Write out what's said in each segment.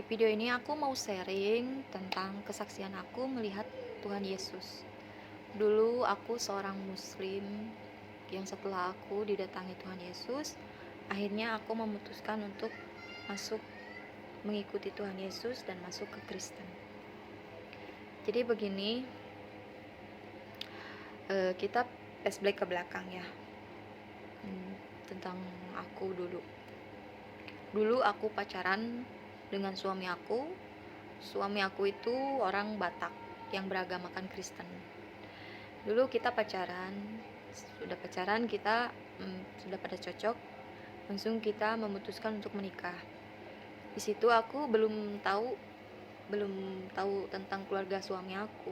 Di video ini aku mau sharing tentang kesaksian aku melihat Tuhan Yesus. Dulu aku seorang muslim yang setelah aku didatangi Tuhan Yesus, akhirnya aku memutuskan untuk masuk mengikuti Tuhan Yesus dan masuk ke Kristen. Jadi begini, kita flashback ke belakang ya, tentang aku dulu. Dulu aku pacaran dengan suami aku. Suami aku itu orang Batak yang beragamakan Kristen. Dulu kita pacaran, sudah pacaran kita sudah pada cocok, langsung kita memutuskan untuk menikah. Di situ aku belum tahu tentang keluarga suami aku.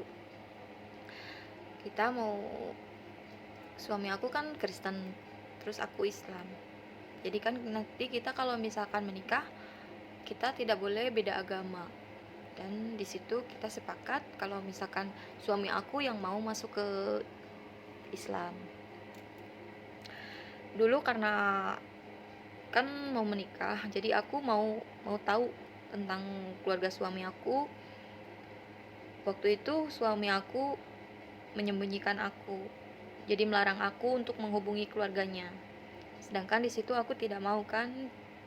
Suami aku kan Kristen, terus aku Islam. Jadi kan nanti kita kalau misalkan menikah, kita tidak boleh beda agama. Dan di situ kita sepakat kalau misalkan suami aku yang mau masuk ke Islam. Dulu karena kan mau menikah, jadi aku mau tahu tentang keluarga suami aku. Waktu itu suami aku menyembunyikan aku, jadi melarang aku untuk menghubungi keluarganya. Sedangkan di situ aku tidak mau kan,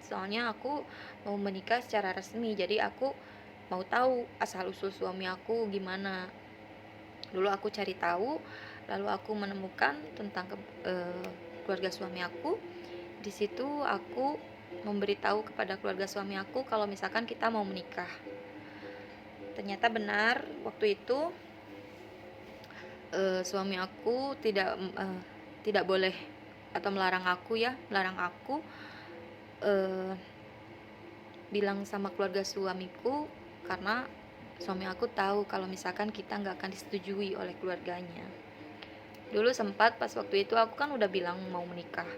soalnya aku mau menikah secara resmi, jadi aku mau tahu asal usul suami aku gimana. Dulu aku cari tahu, lalu aku menemukan tentang keluarga suami aku. Di situ aku memberitahu kepada keluarga suami aku kalau misalkan kita mau menikah. Ternyata benar, waktu itu suami aku tidak boleh atau melarang aku bilang sama keluarga suamiku, karena suami aku tahu kalau misalkan kita nggak akan disetujui oleh keluarganya. Dulu sempat pas waktu itu aku kan udah bilang mau menikah,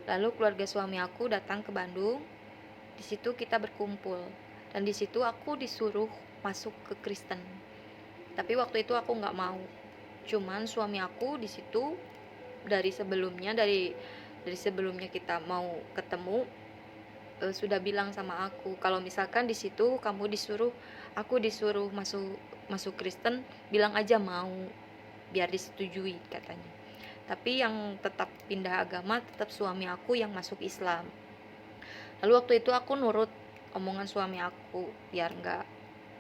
lalu keluarga suami aku datang ke Bandung. Di situ kita berkumpul, dan di situ aku disuruh masuk ke Kristen. Tapi waktu itu aku nggak mau. Cuman suami aku di situ dari sebelumnya kita mau ketemu, sudah bilang sama aku kalau misalkan di situ aku disuruh masuk Kristen, bilang aja mau, biar disetujui katanya. Tapi yang tetap pindah agama tetap suami aku yang masuk Islam. Lalu waktu itu aku nurut omongan suami aku biar nggak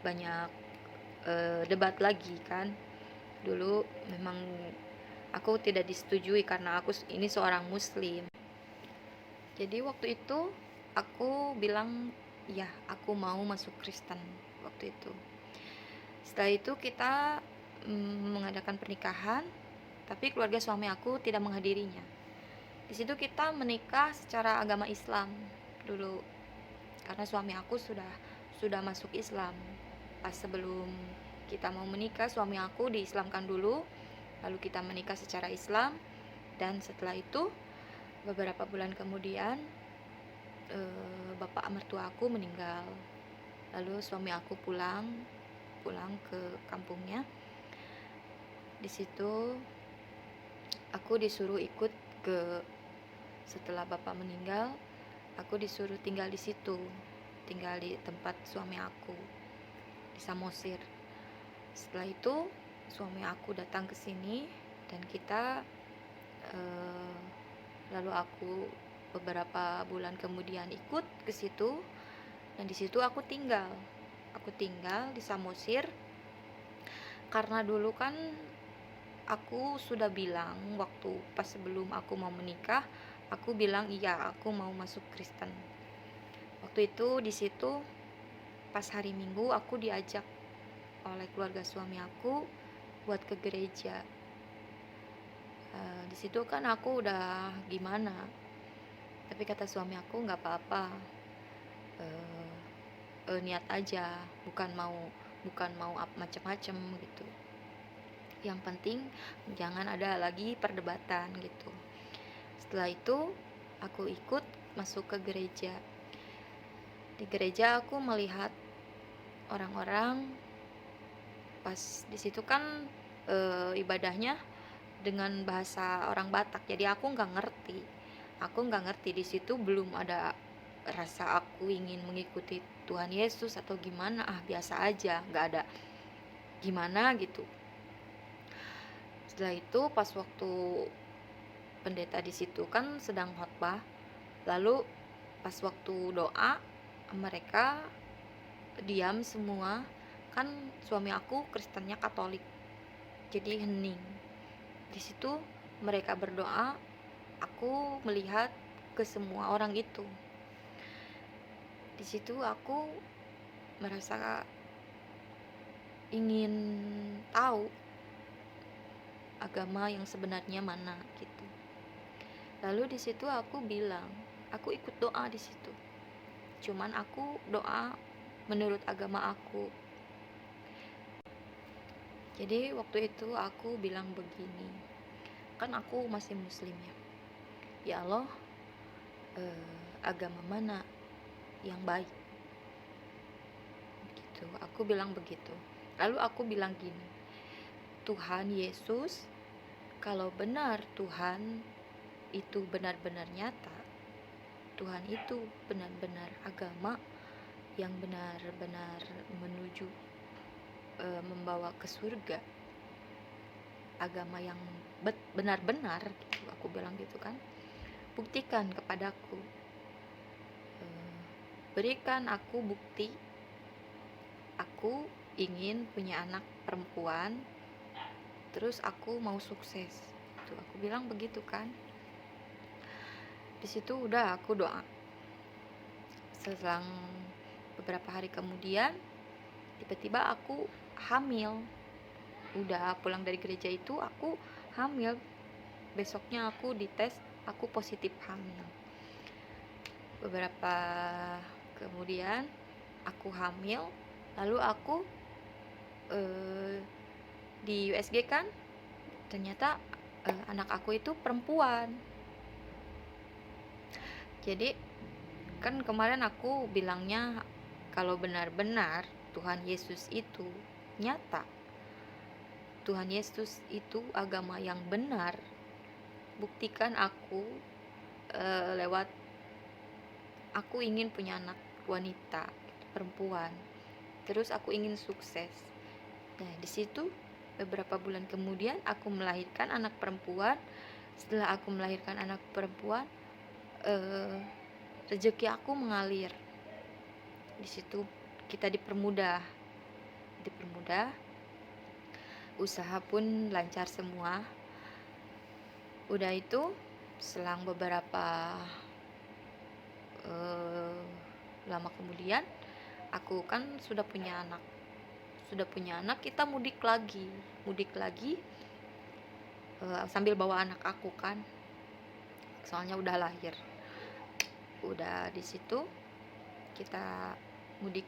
banyak debat lagi kan. Dulu memang aku tidak disetujui karena aku ini seorang muslim. Jadi waktu itu aku bilang ya aku mau masuk Kristen waktu itu. Setelah itu kita mengadakan pernikahan, tapi keluarga suami aku tidak menghadirinya. Di situ kita menikah secara agama Islam dulu, karena suami aku sudah masuk Islam. Pas sebelum kita mau menikah, suami aku diislamkan dulu, lalu kita menikah secara Islam. Dan setelah itu beberapa bulan kemudian bapak mertua aku meninggal. Lalu suami aku pulang ke kampungnya. Di situ aku disuruh ikut setelah bapak meninggal, aku disuruh tinggal di situ, tinggal di tempat suami aku di Samosir. Setelah itu suami aku datang ke sini dan kita lalu aku beberapa bulan kemudian ikut ke situ, dan di situ aku tinggal di Samosir. Karena dulu kan aku sudah bilang waktu pas sebelum aku mau menikah, aku bilang iya aku mau masuk Kristen. Waktu itu di situ pas hari Minggu aku diajak oleh keluarga suami aku buat ke gereja. Di situ kan aku udah gimana, tapi kata suami aku nggak apa-apa, niat aja, bukan mau macem-macem gitu. Yang penting jangan ada lagi perdebatan gitu. Setelah itu aku ikut masuk ke gereja. Di gereja aku melihat orang-orang, pas di situ kan ibadahnya dengan bahasa orang Batak, jadi aku nggak ngerti di situ belum ada rasa aku ingin mengikuti Tuhan Yesus atau gimana, biasa aja, nggak ada gimana gitu. Setelah itu pas waktu pendeta di situ kan sedang khotbah, lalu pas waktu doa mereka diam semua, kan suami aku Kristennya Katolik, jadi hening. Di situ mereka berdoa, aku melihat ke semua orang itu. Di situ aku merasa ingin tahu agama yang sebenarnya mana gitu. Lalu di situ aku bilang, aku ikut doa di situ. Cuman aku doa menurut agama aku. Jadi waktu itu aku bilang begini, kan aku masih muslim ya. Ya Allah, agama mana yang baik? Gitu. Aku bilang begitu. Lalu aku bilang gini, Tuhan Yesus, kalau benar Tuhan itu benar-benar nyata, Tuhan itu benar-benar agama yang benar-benar menuju membawa ke surga, agama yang benar-benar gitu, aku bilang gitu kan, buktikan kepadaku, berikan aku bukti, aku ingin punya anak perempuan, terus aku mau sukses tuh, aku bilang begitu kan. Di situ udah aku doa. Selang beberapa hari kemudian tiba-tiba aku hamil. Udah pulang dari gereja itu aku hamil. Besoknya aku dites, aku positif hamil. Beberapa kemudian aku hamil, lalu aku di USG kan ternyata anak aku itu perempuan. Jadi kan kemarin aku bilangnya kalau benar-benar Tuhan Yesus itu nyata, Tuhan Yesus itu agama yang benar, buktikan aku lewat aku ingin punya anak wanita, perempuan, terus aku ingin sukses. Nah di situ beberapa bulan kemudian aku melahirkan anak perempuan. Setelah aku melahirkan anak perempuan, rezeki aku mengalir. Di situ kita dipermudah, usaha pun lancar semua. Udah itu selang beberapa lama kemudian aku kan sudah punya anak, kita mudik lagi sambil bawa anak aku kan, soalnya udah lahir. Udah di situ kita mudik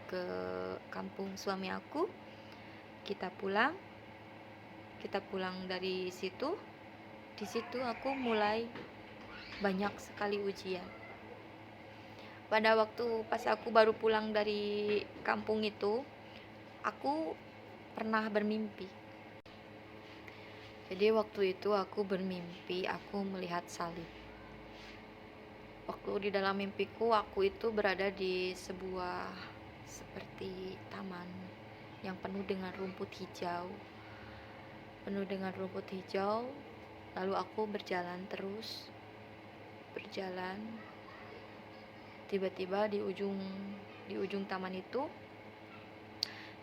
ke kampung suami aku, kita pulang dari situ. Di situ aku mulai banyak sekali ujian. Pada waktu pas aku baru pulang dari kampung itu, aku pernah bermimpi. Jadi waktu itu aku bermimpi, aku melihat salib. Waktu di dalam mimpiku, aku itu berada di sebuah seperti taman yang penuh dengan rumput hijau. Lalu aku berjalan terus, tiba-tiba di ujung taman itu,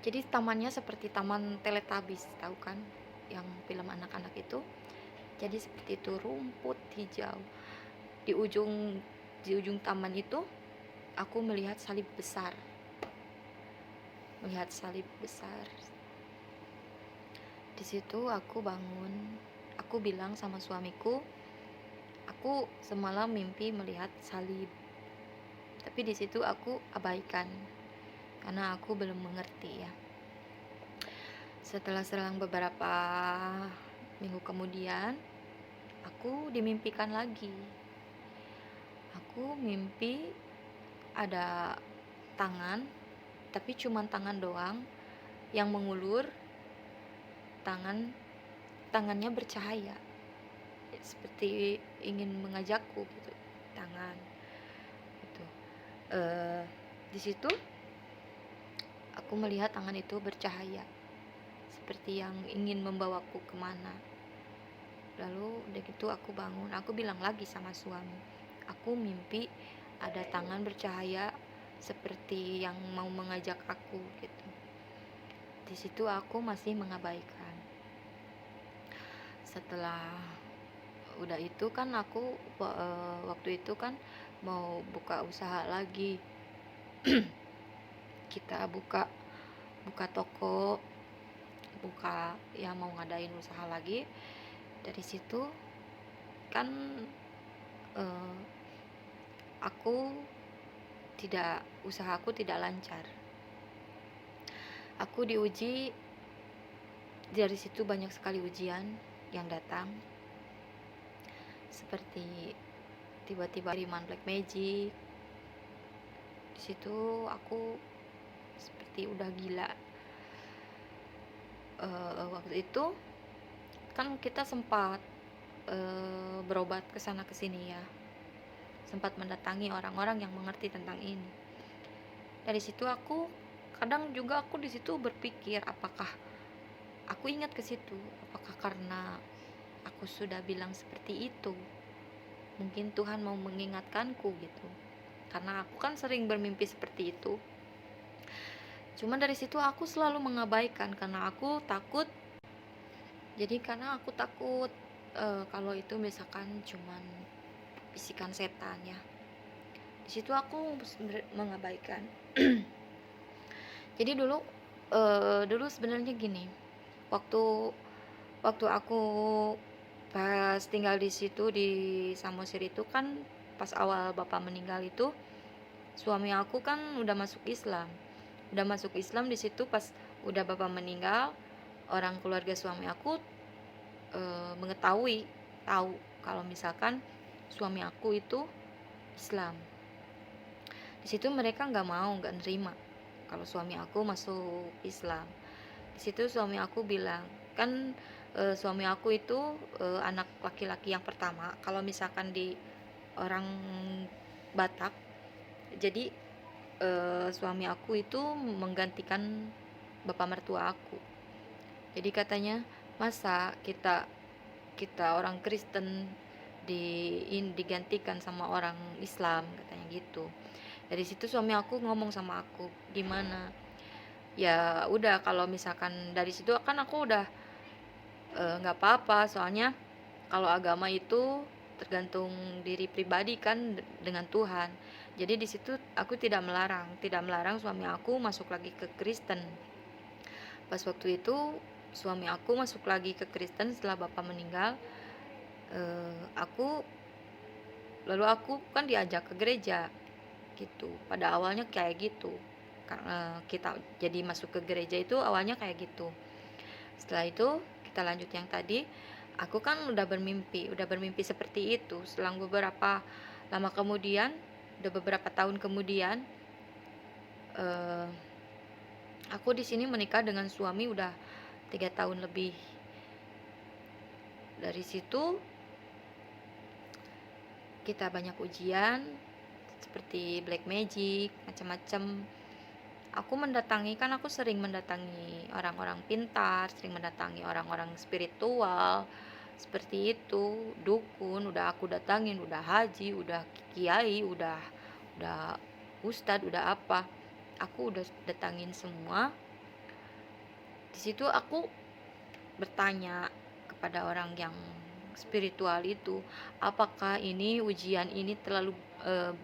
jadi tamannya seperti taman Teletubbies, tahu kan yang film anak-anak itu. Jadi seperti itu, rumput hijau. Di ujung taman itu aku melihat salib besar. Di situ aku bangun, aku bilang sama suamiku, aku semalam mimpi melihat salib. Tapi di situ aku abaikan karena aku belum mengerti ya. Setelah selang beberapa minggu kemudian, aku dimimpikan lagi. Aku mimpi ada tangan, tapi cuma tangan doang yang mengulur. Tangannya bercahaya, seperti ingin mengajakku gitu, tangan. Eee, di situ aku melihat tangan itu bercahaya, seperti yang ingin membawaku kemana. Lalu udah gitu aku bangun, aku bilang lagi sama suami, aku mimpi ada tangan bercahaya seperti yang mau mengajak aku gitu. Di situ aku masih mengabaikan. Setelah udah itu kan aku waktu itu kan mau buka usaha lagi. Kita buka buka toko, buka ya mau ngadain usaha lagi. Dari situ kan eh, aku usahaku tidak lancar. Aku diuji, dari situ banyak sekali ujian yang datang, seperti tiba-tiba kiriman black magic. Di situ aku seperti udah gila. Waktu itu kan kita sempat berobat ke sana ke sini ya, sempat mendatangi orang-orang yang mengerti tentang ini. Dari situ aku kadang juga aku di situ berpikir, apakah aku ingat ke situ, apakah karena aku sudah bilang seperti itu, mungkin Tuhan mau mengingatkanku gitu, karena aku kan sering bermimpi seperti itu. Cuma dari situ aku selalu mengabaikan karena aku takut. Jadi karena aku takut kalau itu misalkan cuman bisikan setan ya. Di situ aku mengabaikan. Jadi dulu sebenarnya gini, waktu waktu aku pas tinggal di situ di Samosir itu kan, pas awal bapak meninggal itu, suami aku kan udah masuk Islam. Di situ pas udah bapak meninggal, orang keluarga suami aku mengetahui, tahu kalau misalkan suami aku itu Islam. Di situ mereka nggak nerima kalau suami aku masuk Islam. Di situ suami aku bilang, kan suami aku itu anak laki-laki yang pertama kalau misalkan di orang Batak. Jadi suami aku itu menggantikan bapak mertua aku. Jadi katanya, masa kita kita orang Kristen digantikan sama orang Islam, katanya gitu. Dari situ suami aku ngomong sama aku, gimana? Ya udah, kalau misalkan dari situ kan aku udah nggak apa-apa, soalnya kalau agama itu tergantung diri pribadi kan dengan Tuhan. Jadi di situ aku tidak melarang suami aku masuk lagi ke Kristen. Pas waktu itu suami aku masuk lagi ke Kristen setelah bapak meninggal. Aku lalu aku kan diajak ke gereja gitu. Pada awalnya kayak gitu, karena kita jadi masuk ke gereja itu awalnya kayak gitu. Setelah itu kita lanjut yang tadi, aku kan udah bermimpi seperti itu. Selang beberapa lama kemudian, udah beberapa tahun kemudian, eh, aku di sini menikah dengan suami udah 3 tahun lebih. Dari situ kita banyak ujian seperti black magic, macam-macam. Aku sering mendatangi orang-orang pintar, sering mendatangi orang-orang spiritual seperti itu, dukun udah aku datangin, udah haji, udah kiai, udah ustadz, udah apa, aku udah datangin semua. Di situ aku bertanya kepada orang yang spiritual itu, apakah ini ujian ini terlalu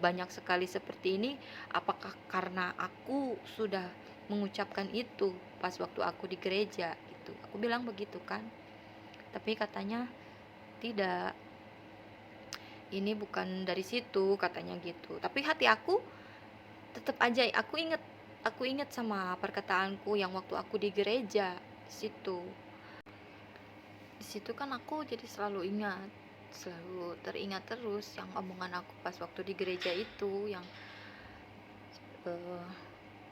banyak sekali seperti ini, apakah karena aku sudah mengucapkan itu pas waktu aku di gereja gitu. Aku bilang begitu kan, tapi katanya tidak, ini bukan dari situ, katanya gitu. Tapi hati aku tetap aja, aku ingat sama perkataanku yang waktu aku di gereja di situ. Di situ kan aku jadi selalu teringat terus yang omongan aku pas waktu di gereja itu, yang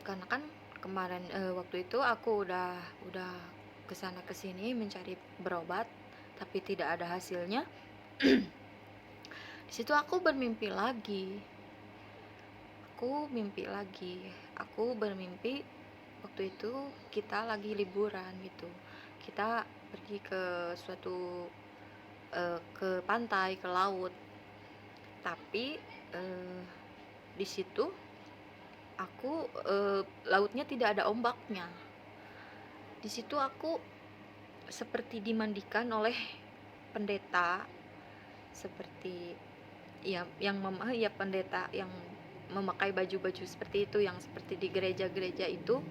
karena kan kemarin waktu itu aku udah kesana kesini mencari berobat tapi tidak ada hasilnya. Di situ aku bermimpi lagi, aku mimpi lagi. Aku bermimpi waktu itu kita lagi liburan gitu. Kita pergi ke suatu ke pantai, ke laut. Tapi di situ aku lautnya tidak ada ombaknya. Di situ aku seperti dimandikan oleh pendeta, seperti ya pendeta yang memakai baju-baju seperti itu, yang seperti di gereja-gereja itu.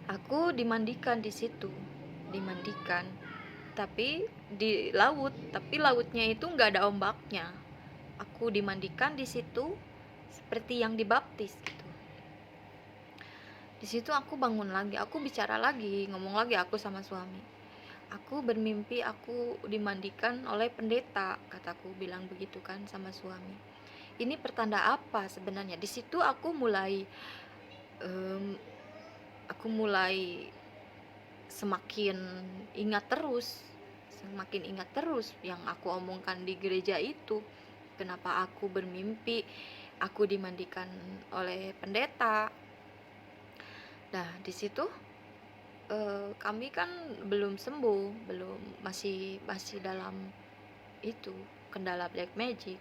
Aku dimandikan di situ, dimandikan, tapi di laut, tapi lautnya itu nggak ada ombaknya. Aku dimandikan di situ seperti yang dibaptis gitu. Di situ aku bangun lagi, aku bicara lagi, ngomong lagi aku sama suami. Aku bermimpi aku dimandikan oleh pendeta, kataku bilang begitu kan sama suami. Ini pertanda apa sebenarnya? Di situ em, aku mulai semakin semakin ingat terus yang aku omongkan di gereja itu. Kenapa aku bermimpi aku dimandikan oleh pendeta? Nah, di situ kami kan belum sembuh, masih masih dalam itu kendala black magic.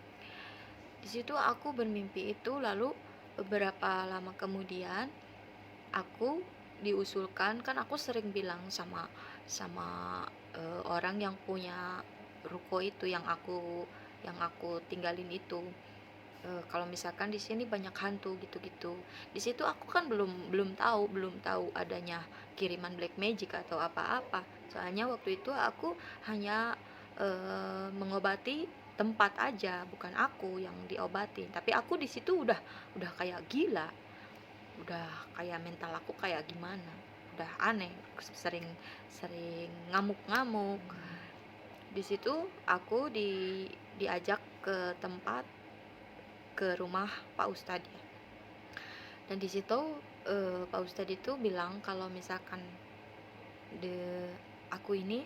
Di situ aku bermimpi itu, lalu beberapa lama kemudian aku diusulkan, kan aku sering bilang sama sama orang yang punya ruko itu, yang aku tinggalin itu, kalau misalkan di sini banyak hantu gitu-gitu. Di situ aku kan belum tahu adanya kiriman black magic atau apa-apa. Soalnya waktu itu aku hanya mengobati tempat aja, bukan aku yang diobati. Tapi aku di situ udah kayak gila, udah kayak mental aku kayak gimana, udah aneh, sering sering ngamuk-ngamuk. Di situ aku diajak ke rumah Pak Ustadz ya. Dan di situ Pak Ustadz itu bilang kalau misalkan de aku ini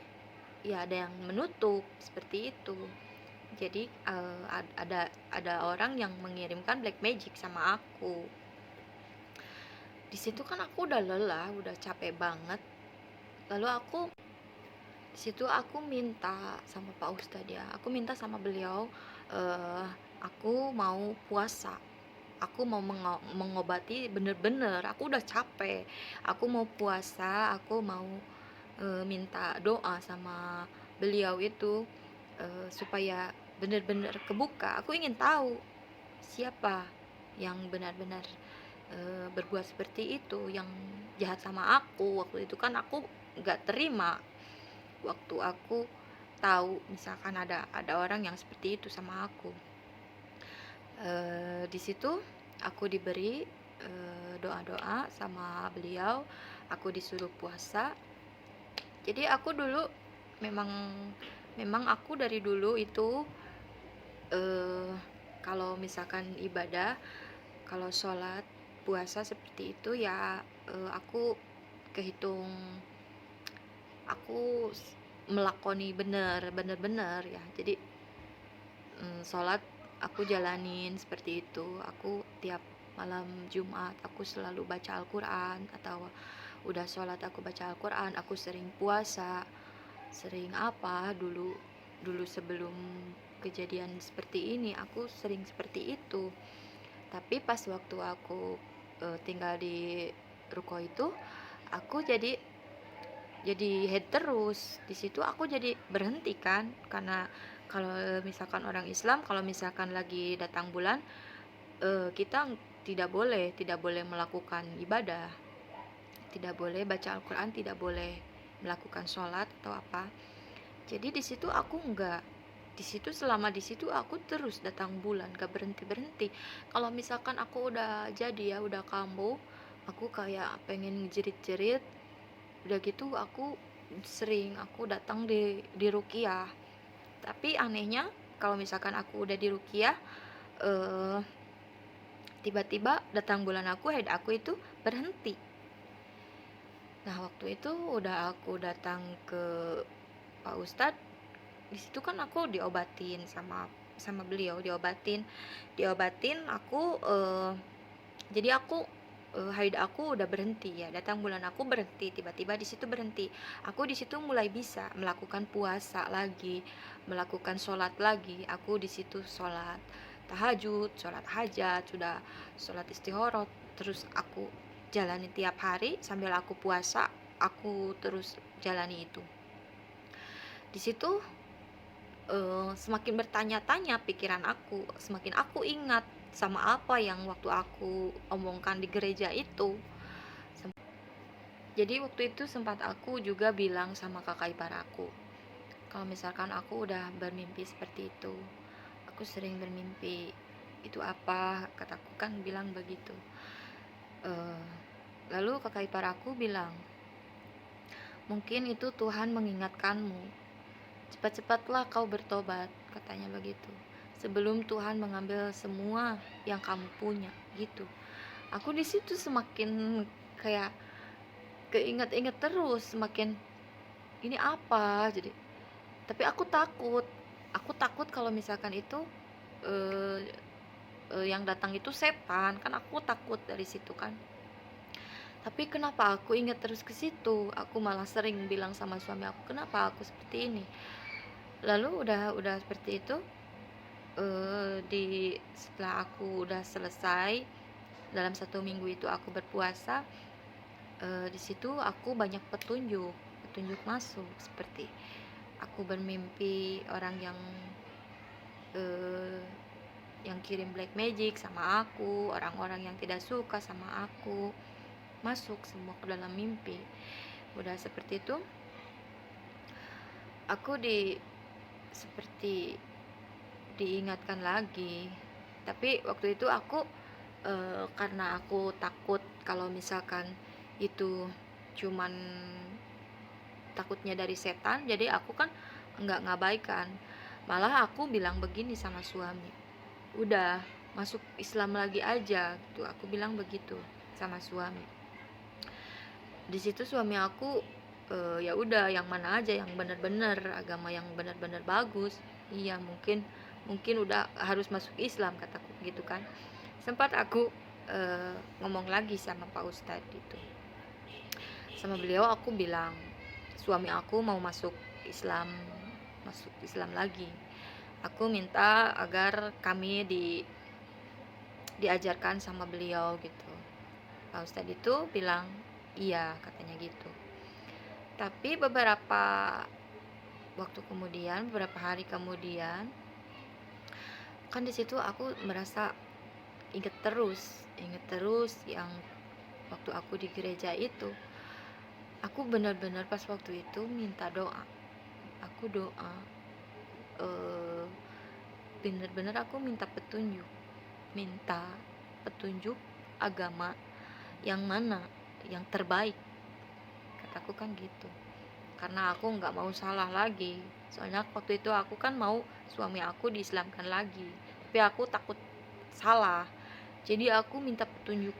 ya ada yang menutup seperti itu. Jadi ada orang yang mengirimkan black magic sama aku. Di situ kan aku udah lelah, udah capek banget. Lalu di situ aku minta sama Pak Ustadz ya. Aku minta sama beliau, aku mau puasa. Aku mau mengobati bener-bener. Aku udah capek. Aku mau puasa, aku mau minta doa sama beliau itu, supaya bener-bener kebuka. Aku ingin tahu siapa yang benar-benar berbuat seperti itu, yang jahat sama aku. Waktu itu kan aku nggak terima waktu aku tahu misalkan ada orang yang seperti itu sama aku. Di situ aku diberi doa-doa sama beliau, aku disuruh puasa. Jadi aku dulu memang memang aku dari dulu itu eh, kalau misalkan ibadah, kalau sholat, puasa seperti itu ya, aku kehitung, aku melakoni bener-bener ya. Jadi sholat aku jalanin seperti itu. Aku tiap malam Jumat aku selalu baca Al-Quran, atau udah sholat aku baca Al-Quran. Aku sering puasa, sering apa, dulu sebelum kejadian seperti ini aku sering seperti itu. Tapi pas waktu aku tinggal di ruko itu, aku jadi head terus. Di situ aku jadi berhenti kan, karena kalau misalkan orang Islam, kalau misalkan lagi datang bulan, kita tidak boleh melakukan ibadah, tidak boleh baca Al-Quran, tidak boleh melakukan sholat atau apa. Jadi di situ aku enggak, selama di situ aku terus datang bulan, gak berhenti berhenti. Kalau misalkan aku udah jadi ya, udah kambuh, aku kayak pengen jerit-jerit, udah gitu aku datang di rukiah. Tapi anehnya kalau misalkan aku udah di rukiah, eh, tiba-tiba datang bulan head aku itu berhenti. Nah, waktu itu udah aku datang ke Pak Ustadz. Di situ kan aku diobatin sama sama beliau, diobatin aku, jadi aku, haid aku udah berhenti ya, datang bulan aku berhenti, tiba-tiba di situ berhenti. Aku di situ mulai bisa melakukan puasa lagi, melakukan sholat lagi. Aku di situ sholat tahajud, sholat hajat, sudah sholat istikharah, terus aku jalani tiap hari sambil aku puasa, aku terus jalani itu. Di situ semakin bertanya-tanya pikiran aku, semakin aku ingat sama apa yang waktu aku omongkan di gereja itu. Jadi waktu itu sempat aku juga bilang sama kakak ipar aku, kalau misalkan aku udah bermimpi seperti itu, aku sering bermimpi, itu apa? Kataku kan bilang begitu. Eh, Lalu kakak ipar aku bilang, mungkin itu Tuhan mengingatkanmu, cepat-cepatlah kau bertobat, katanya begitu. Sebelum Tuhan mengambil semua yang kamu punya, gitu. Aku di situ semakin kayak keinget-inget terus, semakin ini apa? Jadi, tapi aku takut kalau misalkan itu eh, yang datang itu setan, kan aku takut dari situ kan. Tapi kenapa aku ingat terus ke situ? Aku malah sering bilang sama suami aku, kenapa aku seperti ini? Lalu udah seperti itu, setelah aku udah selesai dalam 1 minggu itu aku berpuasa, di situ aku banyak petunjuk masuk, seperti aku bermimpi orang eh, yang kirim black magic sama aku, orang-orang yang tidak suka sama aku masuk semua ke dalam mimpi. Udah seperti itu, aku seperti diingatkan lagi. Tapi waktu itu aku karena aku takut kalau misalkan itu cuman takutnya dari setan, jadi aku kan nggak ngabaikan, malah aku bilang begini sama suami, udah masuk Islam lagi aja gitu, aku bilang begitu sama suami. Di situ suami aku, ya udah yang mana aja yang benar-benar agama yang benar-benar bagus, iya mungkin udah harus masuk Islam, kataku gitu kan. Sempat aku ngomong lagi sama Pak Ustadz itu, sama beliau aku bilang suami aku mau masuk Islam lagi, aku minta agar kami diajarkan sama beliau gitu. Pak Ustadz itu bilang iya, katanya gitu. Tapi beberapa hari kemudian kan di situ aku merasa inget terus yang waktu aku di gereja itu. Aku benar-benar pas waktu itu minta doa, aku doa, eh, benar-benar aku minta petunjuk agama yang mana yang terbaik, kataku kan gitu. Karena aku nggak mau salah lagi, soalnya waktu itu aku kan mau suami aku diislamkan lagi, tapi aku takut salah, jadi aku minta petunjuk,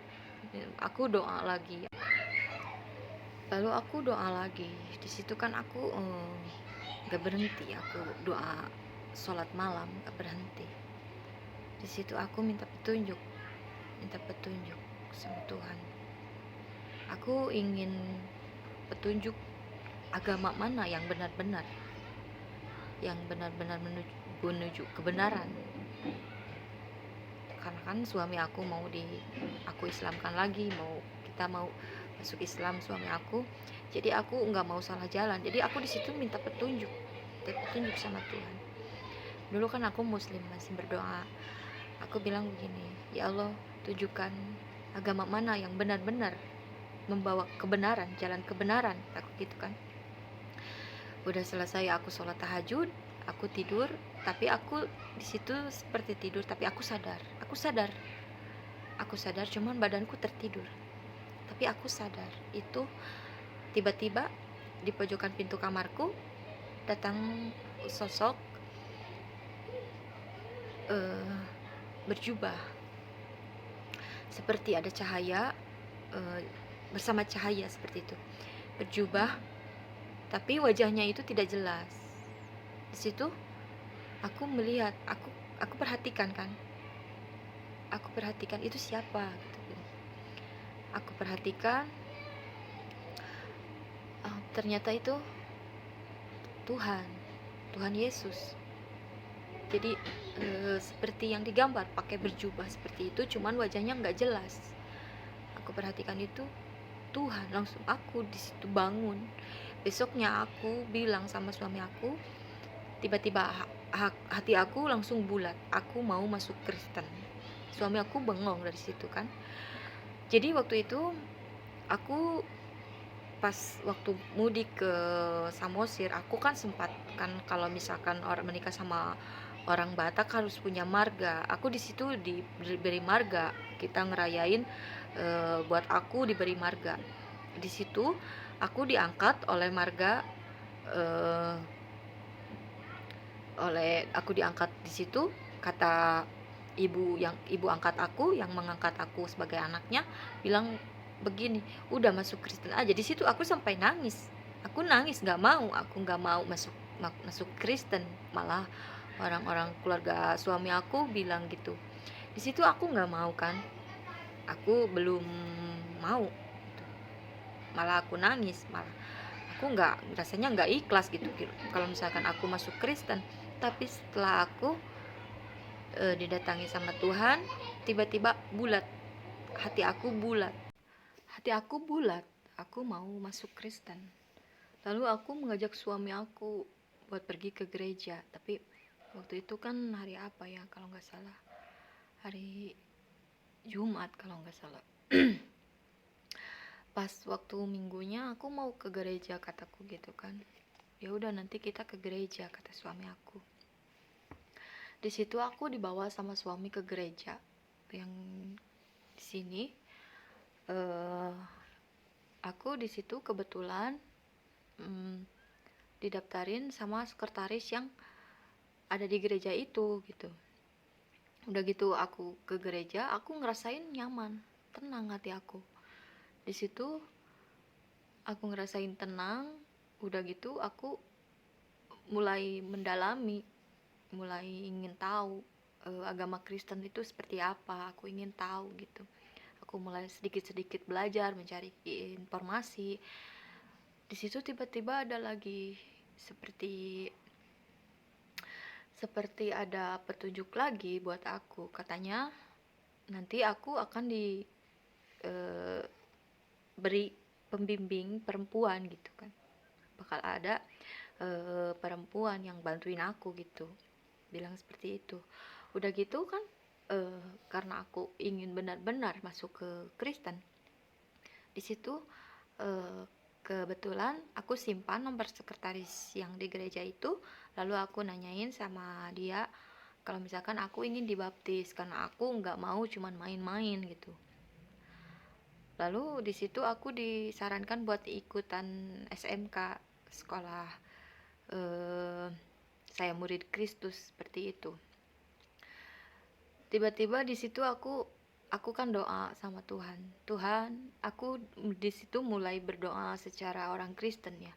aku doa lagi. Lalu aku doa lagi. Di situ kan aku gak berhenti, aku doa sholat malam gak berhenti. Di situ aku minta petunjuk sama Tuhan. Aku ingin petunjuk agama mana yang benar-benar menuju kebenaran. Karena kan suami aku aku islamkan lagi, kita mau masuk Islam suami aku, jadi aku nggak mau salah jalan, jadi aku di situ minta petunjuk sama Tuhan. Dulu kan aku muslim, masih berdoa, aku bilang begini, ya Allah, tunjukkan agama mana yang benar-benar membawa kebenaran, jalan kebenaran, aku gitu kan. Udah selesai aku sholat tahajud, aku tidur, tapi aku di situ seperti tidur, tapi aku sadar, cuman badanku tertidur, tapi aku sadar. Itu tiba-tiba di pojokan pintu kamarku datang sosok berjubah, seperti ada cahaya, bersama cahaya seperti itu, berjubah, tapi wajahnya itu tidak jelas. Di situ aku melihat, aku perhatikan kan, aku perhatikan itu siapa gitu. Aku perhatikan, ternyata itu Tuhan, Tuhan Yesus. Jadi seperti yang digambar, pakai berjubah seperti itu, cuman wajahnya nggak jelas. Aku perhatikan itu Tuhan, langsung aku di situ bangun. Besoknya aku bilang sama suami aku, tiba-tiba hati aku langsung bulat, aku mau masuk Kristen. Suami aku bengong dari situ kan. Jadi waktu itu aku pas waktu mudik ke Samosir, aku kan sempat kan, kalau misalkan orang menikah sama orang Batak harus punya marga. Aku di situ diberi marga, kita ngerayain, buat aku diberi marga. Di situ aku diangkat oleh marga, eh, aku diangkat di situ, kata ibu angkat aku, yang mengangkat aku sebagai anaknya, bilang begini, udah masuk Kristen aja. Di situ aku sampai nangis, aku nangis, aku nggak mau masuk Kristen. Malah orang-orang keluarga suami aku bilang gitu. Di situ aku nggak mau kan, aku belum mau, malah aku nangis, malah aku nggak, rasanya nggak ikhlas gitu kalau misalkan aku masuk Kristen. Tapi setelah aku didatangi sama Tuhan, tiba-tiba bulat, hati aku bulat, aku mau masuk Kristen. Lalu aku mengajak suami aku buat pergi ke gereja. Tapi waktu itu kan hari apa ya, kalau nggak salah hari Jumat kalau nggak salah. Pas waktu minggunya aku mau ke gereja, kataku gitu kan, ya udah nanti kita ke gereja, kata suami aku. Di situ aku dibawa sama suami ke gereja yang di sini. Aku di situ kebetulan didaftarin sama sekretaris yang ada di gereja itu gitu. Udah gitu aku ke gereja, aku ngerasain nyaman, tenang hati aku. Di situ aku ngerasain tenang. Udah gitu aku mulai mendalami, mulai ingin tahu agama Kristen itu seperti apa. Aku ingin tahu gitu. Aku mulai sedikit-sedikit belajar, mencari informasi. Di situ tiba-tiba ada lagi seperti ada petunjuk lagi buat aku. Katanya nanti aku akan beri pembimbing perempuan gitu kan. Bakal ada perempuan yang bantuin aku gitu. Bilang seperti itu. Udah gitu kan, karena aku ingin benar-benar masuk ke Kristen. Di situ kebetulan aku simpan nomor sekretaris yang di gereja itu. Lalu aku nanyain sama dia kalau misalkan aku ingin dibaptis, karena aku nggak mau cuman main-main gitu. Lalu di situ aku disarankan buat ikutan SMK, sekolah saya murid Kristus, seperti itu. Tiba-tiba di situ aku kan doa sama Tuhan. Tuhan, aku di situ mulai berdoa secara orang Kristen ya.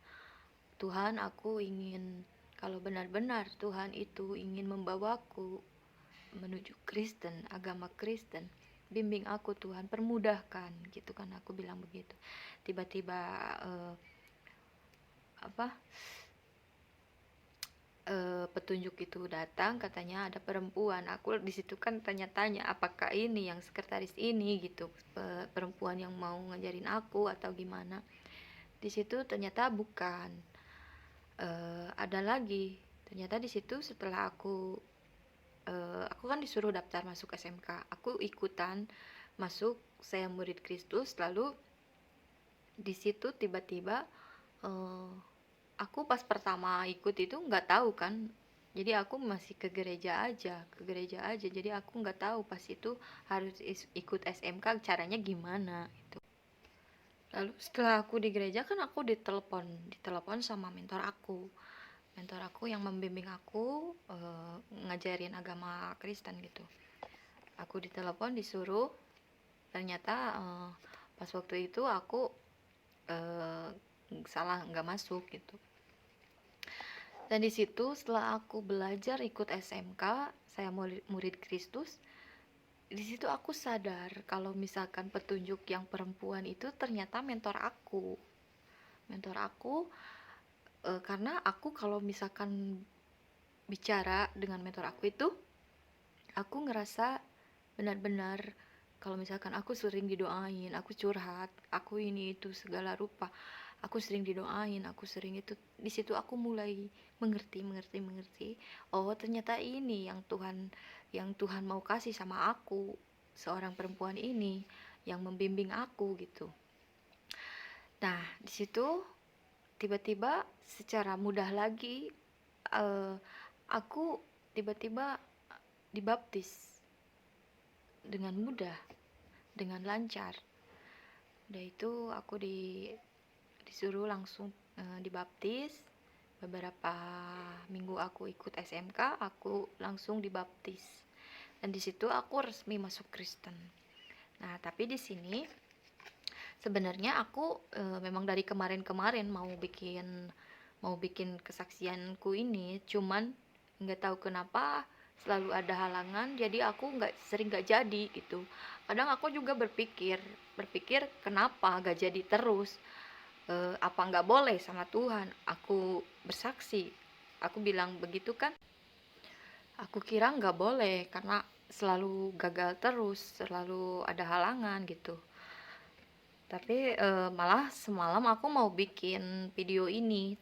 Tuhan, aku ingin, kalau benar-benar Tuhan itu ingin membawaku menuju Kristen, agama Kristen, bimbing aku Tuhan, permudahkan gitu kan, aku bilang begitu. Tiba-tiba petunjuk itu datang, katanya ada perempuan. Aku di situ kan tanya-tanya, apakah ini yang sekretaris ini gitu, perempuan yang mau ngajarin aku atau gimana. Di situ ternyata bukan. Ada lagi. Ternyata di situ setelah aku kan disuruh daftar masuk SMK. Aku ikutan masuk saya murid Kristus. Lalu di situ tiba-tiba aku pas pertama ikut itu nggak tahu kan, jadi aku masih ke gereja aja. Jadi aku nggak tahu pas itu harus ikut SMK caranya gimana gitu. Lalu setelah aku di gereja kan aku ditelepon sama mentor aku yang membimbing aku ngajarin agama Kristen gitu. Aku ditelepon disuruh, ternyata pas waktu itu aku salah, nggak masuk gitu. Dan di situ setelah aku belajar ikut SMK, saya murid Kristus, di situ aku sadar kalau misalkan petunjuk yang perempuan itu ternyata mentor aku. Mentor aku, karena aku kalau misalkan bicara dengan mentor aku itu, aku ngerasa benar-benar kalau misalkan aku sering didoain, aku curhat, aku ini itu segala rupa, aku sering didoain, aku sering itu, di situ aku mulai mengerti. Oh, ternyata ini yang Tuhan mau kasih sama aku, seorang perempuan ini yang membimbing aku gitu. Nah, di situ tiba-tiba secara mudah lagi, eh, aku tiba-tiba dibaptis dengan mudah, dengan lancar. Udah itu aku disuruh langsung dibaptis. Beberapa minggu aku ikut SMK, aku langsung dibaptis. Dan di situ aku resmi masuk Kristen. Nah, tapi di sini sebenarnya aku memang dari kemarin-kemarin mau bikin kesaksianku ini, cuman nggak tahu kenapa selalu ada halangan, jadi aku nggak jadi gitu. Kadang aku juga berpikir kenapa nggak jadi terus. Apa nggak boleh sama Tuhan aku bersaksi, aku bilang begitu kan. Aku kira nggak boleh karena selalu gagal terus, selalu ada halangan gitu. Tapi malah semalam aku mau bikin video ini,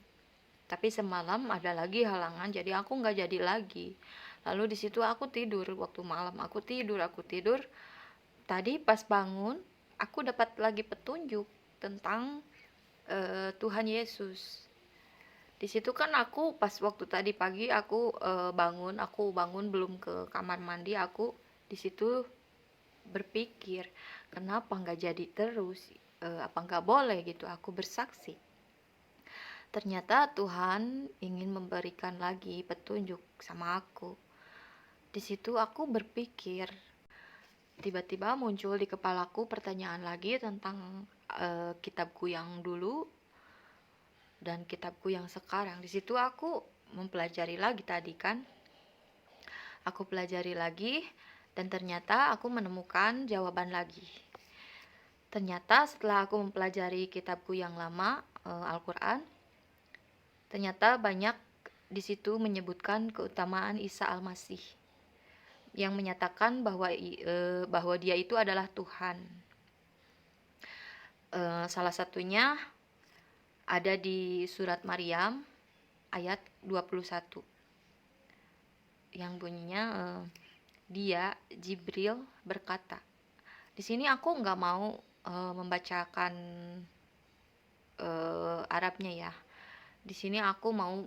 tapi semalam ada lagi halangan, jadi aku nggak jadi lagi. Lalu di situ aku tidur, waktu malam aku tidur. Tadi pas bangun aku dapat lagi petunjuk tentang Tuhan Yesus. Di situ kan aku pas waktu tadi pagi aku bangun belum ke kamar mandi, aku di situ berpikir kenapa nggak jadi terus, apa nggak boleh gitu aku bersaksi. Ternyata Tuhan ingin memberikan lagi petunjuk sama aku. Di situ aku berpikir, tiba-tiba muncul di kepalaku pertanyaan lagi tentang kitabku yang dulu dan kitabku yang sekarang. Di situ aku mempelajari lagi tadi kan. Aku pelajari lagi dan ternyata aku menemukan jawaban lagi. Ternyata setelah aku mempelajari kitabku yang lama, Al-Qur'an, ternyata banyak di situ menyebutkan keutamaan Isa Al-Masih yang menyatakan bahwa dia itu adalah Tuhan. Salah satunya ada di surat Maryam ayat 21 yang bunyinya dia Jibril berkata. Di sini aku nggak mau membacakan Arabnya ya. Di sini aku mau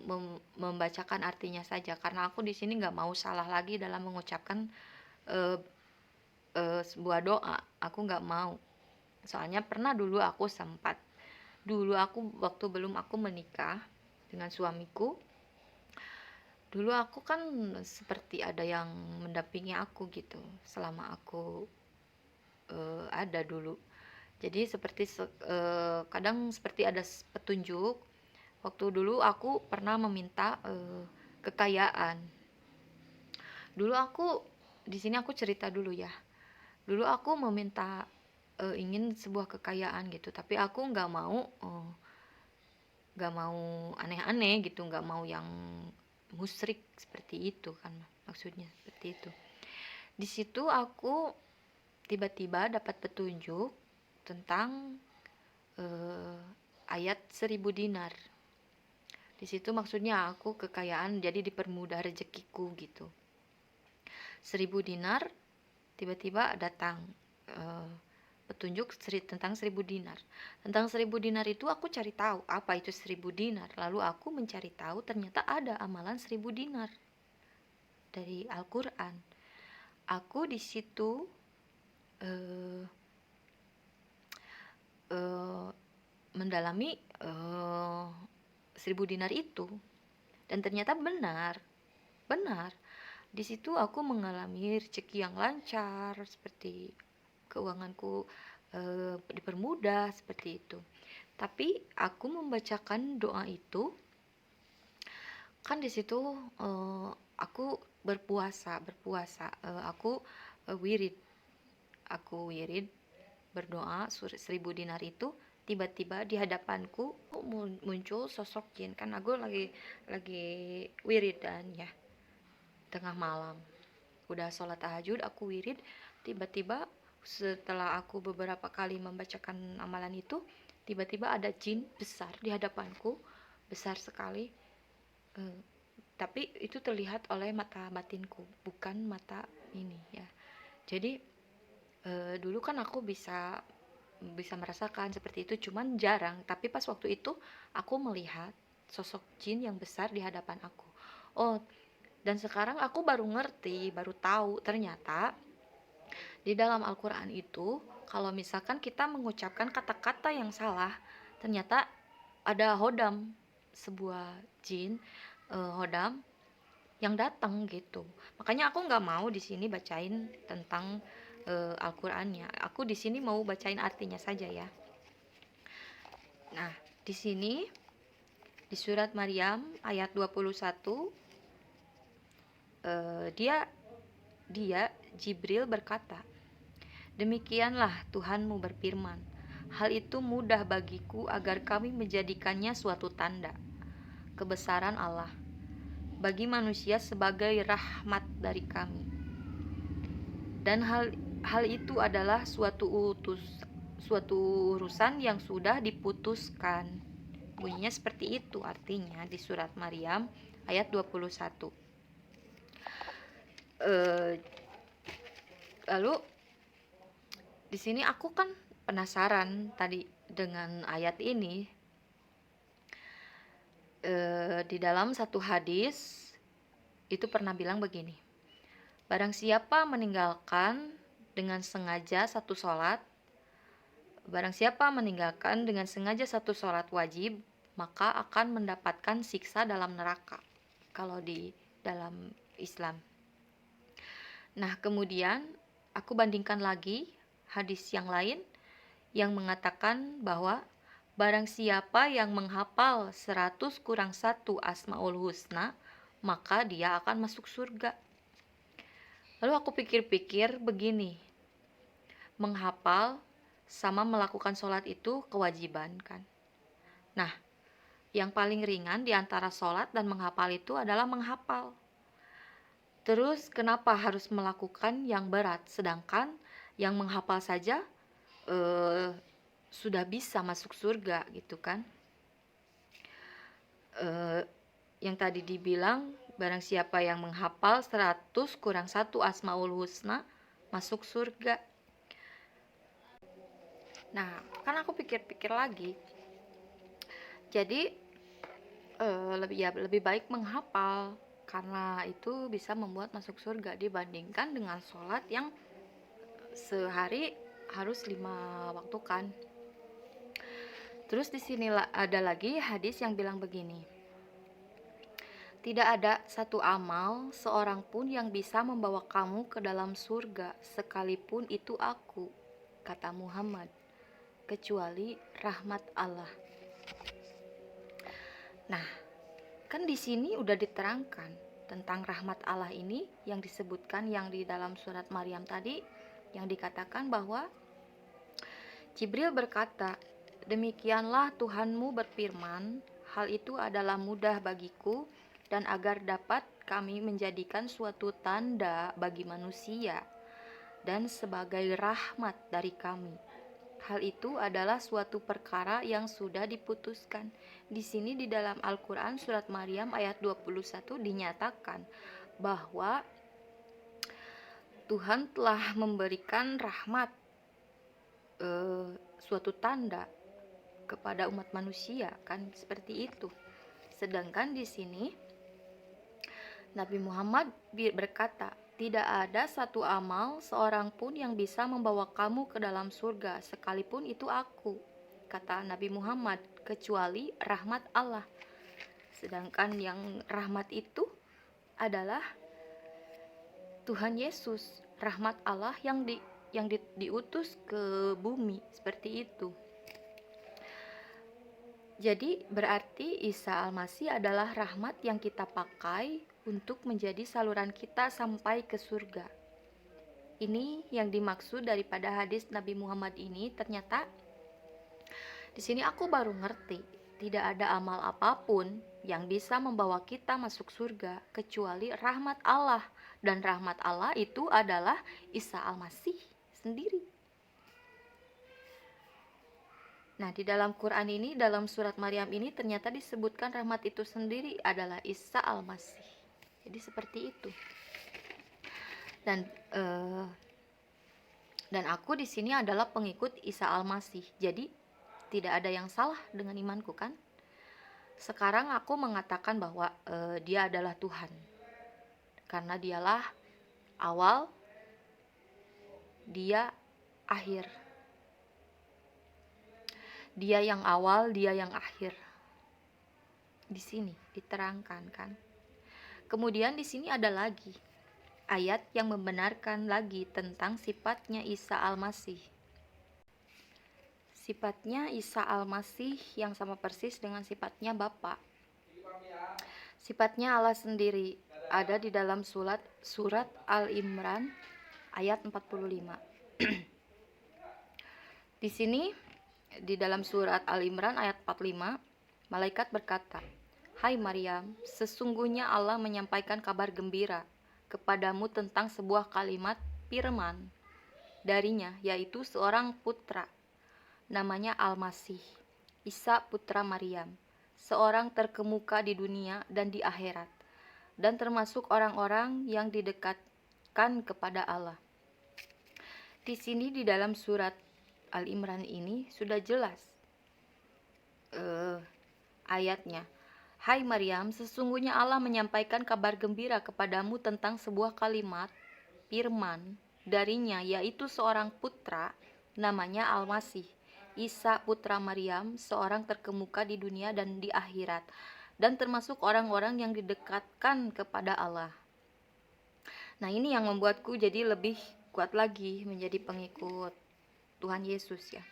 membacakan artinya saja karena aku di sini nggak mau salah lagi dalam mengucapkan sebuah doa. Aku nggak mau. Soalnya pernah dulu aku waktu belum aku menikah dengan suamiku, dulu aku kan seperti ada yang mendampingi aku gitu selama aku ada dulu. Jadi kadang seperti ada petunjuk. Waktu dulu aku pernah meminta kekayaan. Dulu aku di sini aku cerita dulu ya. Dulu aku meminta ingin sebuah kekayaan gitu, tapi aku nggak mau aneh-aneh gitu, nggak mau yang musyrik seperti itu kan, maksudnya seperti itu. Di situ aku tiba-tiba dapat petunjuk tentang ayat 1000 dinar. Di situ maksudnya aku kekayaan, jadi dipermudah rezekiku gitu. 1000 dinar, tiba-tiba datang petunjuk tentang 1000 dinar. Tentang 1000 dinar itu aku cari tahu apa itu 1000 dinar. Lalu aku mencari tahu ternyata ada amalan 1000 dinar dari Al-Qur'an. Aku di situ mendalami 1000 dinar itu, dan ternyata benar. Di situ aku mengalami rezeki yang lancar, seperti keuanganku dipermudah seperti itu. Tapi aku membacakan doa itu kan di situ aku berpuasa, wirid, aku wirid berdoa 1.000 dinar itu. Tiba-tiba di hadapanku muncul sosok jin, kan aku lagi wirid dan ya, tengah malam udah sholat tahajud aku wirid. Tiba-tiba setelah aku beberapa kali membacakan amalan itu, tiba-tiba ada jin besar di hadapanku, besar sekali. Eh, tapi itu terlihat oleh mata batinku, bukan mata ini ya. Jadi dulu kan aku bisa bisa merasakan seperti itu, cuman jarang. Tapi pas waktu itu aku melihat sosok jin yang besar di hadapan aku. Oh, dan sekarang aku baru ngerti, baru tahu ternyata di dalam Al-Quran itu kalau misalkan kita mengucapkan kata-kata yang salah, ternyata ada hodam, sebuah jin hodam yang datang gitu. Makanya aku nggak mau di sini bacain tentang Al-Qur'annya. Aku di sini mau bacain artinya saja ya. Nah, di sini di surat Maryam ayat 21 dia Jibril berkata, "Demikianlah Tuhanmu berfirman, hal itu mudah bagiku agar kami menjadikannya suatu tanda kebesaran Allah bagi manusia sebagai rahmat dari kami. Dan hal itu adalah suatu urusan yang sudah diputuskan." Bunyinya seperti itu artinya di surat Maryam ayat 21. Lalu di sini aku kan penasaran tadi dengan ayat ini. Di dalam satu hadis itu pernah bilang begini, barang siapa meninggalkan dengan sengaja satu sholat wajib, maka akan mendapatkan siksa dalam neraka, kalau di dalam Islam. Nah, kemudian aku bandingkan lagi hadis yang lain yang mengatakan bahwa barang siapa yang menghafal 100 kurang 1 Asmaul Husna, maka dia akan masuk surga. Lalu aku pikir-pikir begini, menghafal sama melakukan sholat itu kewajiban kan. Nah, yang paling ringan di antara sholat dan menghafal itu adalah menghafal. Terus kenapa harus melakukan yang berat, sedangkan yang menghafal saja sudah bisa masuk surga gitu kan. Yang tadi dibilang barang siapa yang menghafal 100 kurang 1 Asmaul Husna masuk surga. Nah, kan aku pikir-pikir lagi, jadi lebih baik menghafal karena itu bisa membuat masuk surga dibandingkan dengan sholat yang sehari harus 5 waktu kan. Terus di sini ada lagi hadis yang bilang begini, tidak ada satu amal seorang pun yang bisa membawa kamu ke dalam surga sekalipun itu aku, kata Muhammad, kecuali rahmat Allah. Nah, kan di sini udah diterangkan tentang rahmat Allah ini yang disebutkan yang di dalam surat Maryam tadi, yang dikatakan bahwa Jibril berkata, "Demikianlah Tuhanmu berfirman, hal itu adalah mudah bagiku dan agar dapat kami menjadikan suatu tanda bagi manusia dan sebagai rahmat dari kami. Hal itu adalah suatu perkara yang sudah diputuskan." Di sini di dalam Al-Quran surat Maryam ayat 21 dinyatakan bahwa Tuhan telah memberikan rahmat, suatu tanda kepada umat manusia kan, seperti itu. Sedangkan di sini Nabi Muhammad berkata, tidak ada satu amal seorang pun yang bisa membawa kamu ke dalam surga sekalipun itu aku, kata Nabi Muhammad, kecuali rahmat Allah. Sedangkan yang rahmat itu adalah Tuhan Yesus, rahmat Allah yang diutus ke bumi, seperti itu. Jadi berarti Isa Al-Masih adalah rahmat yang kita pakai untuk menjadi saluran kita sampai ke surga. Ini yang dimaksud daripada hadis Nabi Muhammad ini. Ternyata di sini aku baru ngerti, tidak ada amal apapun yang bisa membawa kita masuk surga kecuali rahmat Allah, dan rahmat Allah itu adalah Isa Al-Masih sendiri. Nah, di dalam Quran ini, dalam surat Maryam ini ternyata disebutkan rahmat itu sendiri adalah Isa Al-Masih. Jadi seperti itu. Dan aku di sini adalah pengikut Isa Al-Masih. Jadi tidak ada yang salah dengan imanku, kan? Sekarang aku mengatakan bahwa dia adalah Tuhan. Karena dialah awal, dia akhir. Dia yang awal, dia yang akhir. Di sini diterangkan, kan? Kemudian di sini ada lagi ayat yang membenarkan lagi tentang sifatnya Isa Al-Masih. Sifatnya Isa Al-Masih yang sama persis dengan sifatnya Bapa. Sifatnya Allah sendiri ada di dalam surat Al-Imran ayat 45. Di sini di dalam surat Al-Imran ayat 45, malaikat berkata, "Hai Maryam, sesungguhnya Allah menyampaikan kabar gembira kepadamu tentang sebuah kalimat firman darinya, yaitu seorang putra, namanya Al-Masih, Isa putra Maryam, seorang terkemuka di dunia dan di akhirat, dan termasuk orang-orang yang didekatkan kepada Allah." Di sini di dalam surat Al-Imran ini sudah jelas ayatnya. "Hai Maryam, sesungguhnya Allah menyampaikan kabar gembira kepadamu tentang sebuah kalimat firman darinya, yaitu seorang putra namanya Al-Masih, Isa putra Maryam, seorang terkemuka di dunia dan di akhirat, dan termasuk orang-orang yang didekatkan kepada Allah." Nah, ini yang membuatku jadi lebih kuat lagi menjadi pengikut Tuhan Yesus, ya.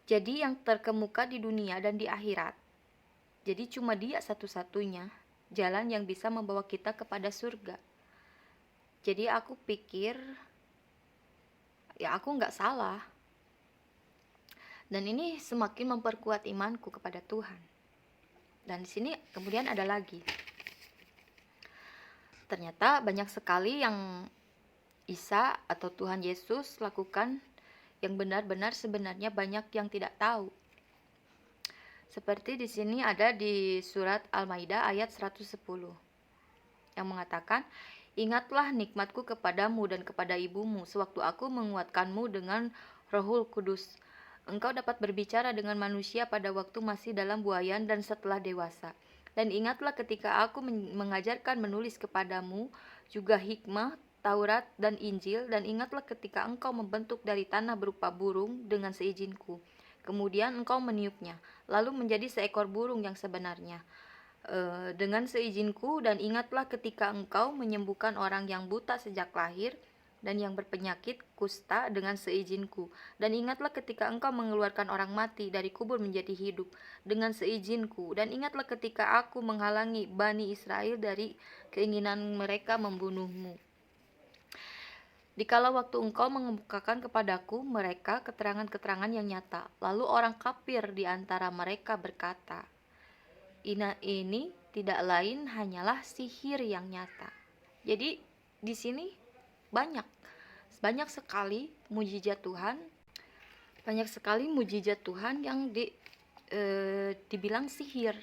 Jadi yang terkemuka di dunia dan di akhirat. Jadi cuma dia satu-satunya jalan yang bisa membawa kita kepada surga. Jadi aku pikir ya aku nggak salah. Dan ini semakin memperkuat imanku kepada Tuhan. Dan di sini kemudian ada lagi. Ternyata banyak sekali yang Isa atau Tuhan Yesus lakukan yang benar-benar sebenarnya banyak yang tidak tahu. Seperti di sini ada di surat Al-Maidah ayat 110 yang mengatakan, "Ingatlah nikmatku kepadamu dan kepada ibumu sewaktu aku menguatkanmu dengan Rohul Kudus. Engkau dapat berbicara dengan manusia pada waktu masih dalam buayan dan setelah dewasa. Dan ingatlah ketika aku mengajarkan menulis kepadamu juga hikmah, Taurat dan Injil, dan ingatlah ketika engkau membentuk dari tanah berupa burung dengan seizinku. Kemudian engkau meniupnya, lalu menjadi seekor burung yang sebenarnya dengan seizinku, dan ingatlah ketika engkau menyembuhkan orang yang buta sejak lahir dan yang berpenyakit kusta dengan seizinku, dan ingatlah ketika engkau mengeluarkan orang mati dari kubur menjadi hidup dengan seizinku, dan ingatlah ketika aku menghalangi Bani Israel dari keinginan mereka membunuhmu. Dikala waktu engkau mengemukakan kepadaku mereka keterangan-keterangan yang nyata, lalu orang kafir di antara mereka berkata, ini tidak lain hanyalah sihir yang nyata." Jadi di sini banyak sekali mujizat Tuhan yang dibilang sihir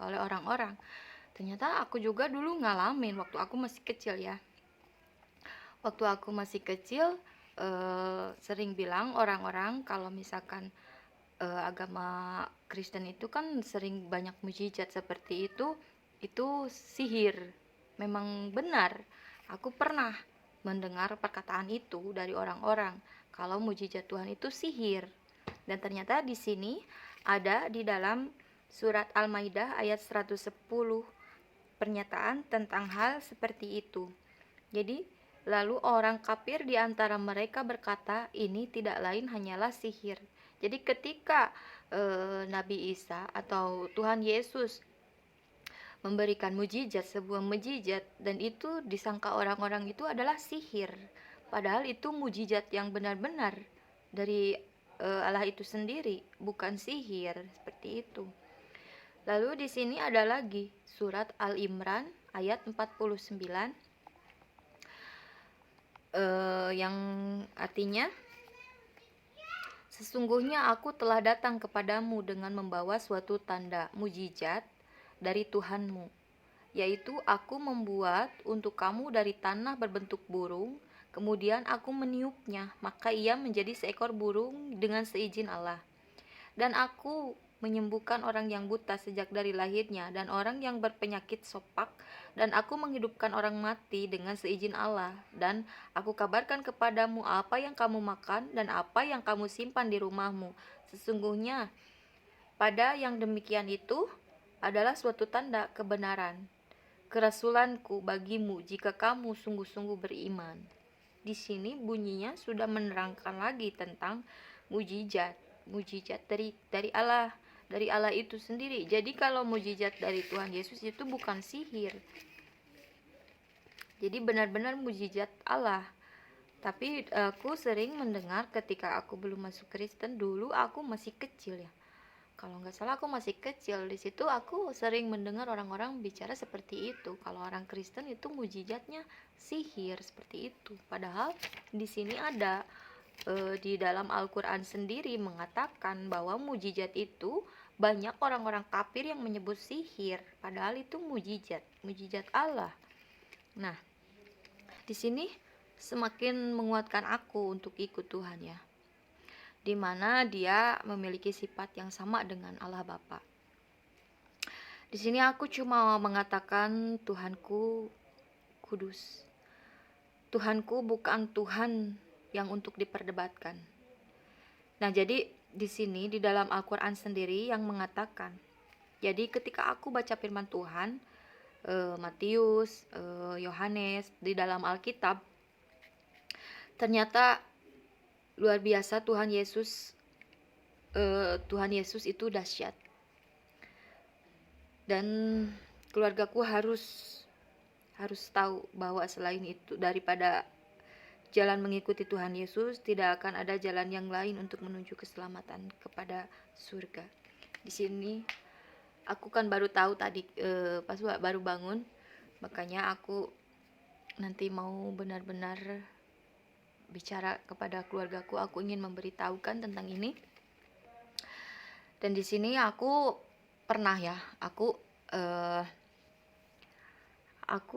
oleh orang-orang. Ternyata aku juga dulu ngalamin waktu aku masih kecil, ya. Waktu aku masih kecil sering bilang orang-orang kalau misalkan agama Kristen itu kan sering banyak mujizat seperti itu sihir. Memang benar, aku pernah mendengar perkataan itu dari orang-orang kalau mujizat Tuhan itu sihir. Dan ternyata di sini ada di dalam surat Al-Maidah ayat 110 pernyataan tentang hal seperti itu. Jadi lalu orang kafir di antara mereka berkata, ini tidak lain hanyalah sihir. Jadi ketika Nabi Isa atau Tuhan Yesus memberikan mujizat, sebuah mujizat, dan itu disangka orang-orang itu adalah sihir, padahal itu mujizat yang benar-benar dari Allah itu sendiri, bukan sihir seperti itu. Lalu di sini ada lagi surat Al-Imran ayat 49 yang artinya, sesungguhnya aku telah datang kepadamu dengan membawa suatu tanda mujizat dari Tuhanmu, yaitu aku membuat untuk kamu dari tanah berbentuk burung, kemudian aku meniupnya, maka ia menjadi seekor burung dengan seizin Allah. Dan aku menyembuhkan orang yang buta sejak dari lahirnya, dan orang yang berpenyakit sopak, dan aku menghidupkan orang mati dengan seizin Allah. Dan aku kabarkan kepadamu apa yang kamu makan dan apa yang kamu simpan di rumahmu. Sesungguhnya pada yang demikian itu adalah suatu tanda kebenaran, kerasulanku bagimu jika kamu sungguh-sungguh beriman. Di sini bunyinya sudah menerangkan lagi tentang mujizat dari Allah itu sendiri. Jadi kalau mujizat dari Tuhan Yesus itu bukan sihir, jadi benar-benar mujizat Allah. Tapi aku sering mendengar ketika aku belum masuk Kristen, dulu aku masih kecil ya, kalau nggak salah aku masih kecil, di situ aku sering mendengar orang-orang bicara seperti itu, kalau orang Kristen itu mujizatnya sihir seperti itu. Padahal di sini ada di dalam Al-Quran sendiri mengatakan bahwa mujizat itu banyak orang-orang kafir yang menyebut sihir, padahal itu mujizat Allah. Nah, di sini semakin menguatkan aku untuk ikut Tuhan ya, di mana Dia memiliki sifat yang sama dengan Allah Bapa. Di sini aku cuma mengatakan Tuhanku kudus. Tuhanku bukan Tuhan yang untuk diperdebatkan. Nah, jadi di sini di dalam Al-Qur'an sendiri yang mengatakan. Jadi ketika aku baca firman Tuhan, Matius, Yohanes di dalam Alkitab, ternyata luar biasa Tuhan Yesus itu dahsyat. Dan keluargaku harus tahu bahwa selain itu, daripada jalan mengikuti Tuhan Yesus, tidak akan ada jalan yang lain untuk menuju keselamatan kepada surga. Di sini aku kan baru tahu tadi pas baru bangun, makanya aku nanti mau benar-benar bicara kepada keluargaku. Aku ingin memberitahukan tentang ini. Dan di sini aku pernah ya, aku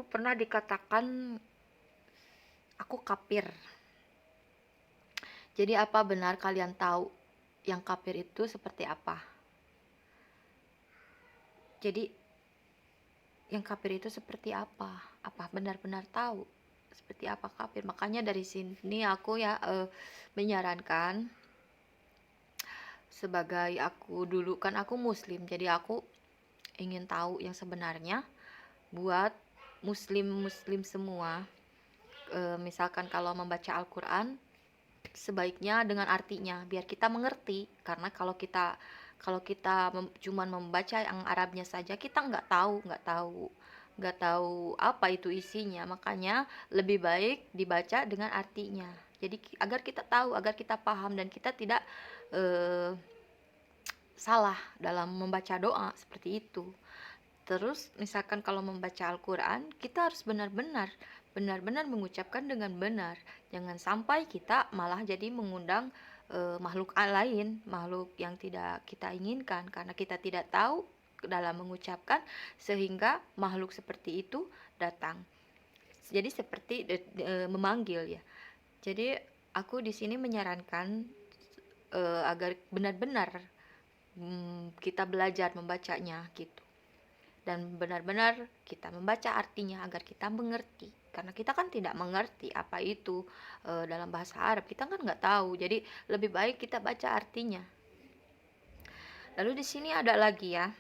pernah dikatakan aku kafir. Jadi apa benar kalian tahu yang kafir itu seperti apa? Jadi yang kafir itu seperti apa? Apa benar-benar tahu seperti apa kafir? Makanya dari sini aku ya menyarankan, sebagai aku dulu kan aku muslim, jadi aku ingin tahu yang sebenarnya buat muslim semua. Misalkan kalau membaca Al-Quran, sebaiknya dengan artinya biar kita mengerti, karena kalau kita cuman membaca yang Arabnya saja, kita nggak tahu apa itu isinya. Makanya lebih baik dibaca dengan artinya, jadi agar kita tahu, agar kita paham, dan kita tidak salah dalam membaca doa seperti itu. Terus misalkan kalau membaca Al-Quran, kita harus benar-benar mengucapkan dengan benar. Jangan sampai kita malah jadi mengundang makhluk lain, makhluk yang tidak kita inginkan, karena kita tidak tahu dalam mengucapkan, sehingga makhluk seperti itu datang. Jadi seperti memanggil ya. Jadi aku di sini menyarankan agar benar-benar kita belajar membacanya gitu, dan benar-benar kita membaca artinya agar kita mengerti, karena kita kan tidak mengerti apa itu dalam bahasa Arab, kita kan nggak tahu. Jadi lebih baik kita baca artinya. Lalu di sini ada lagi ya,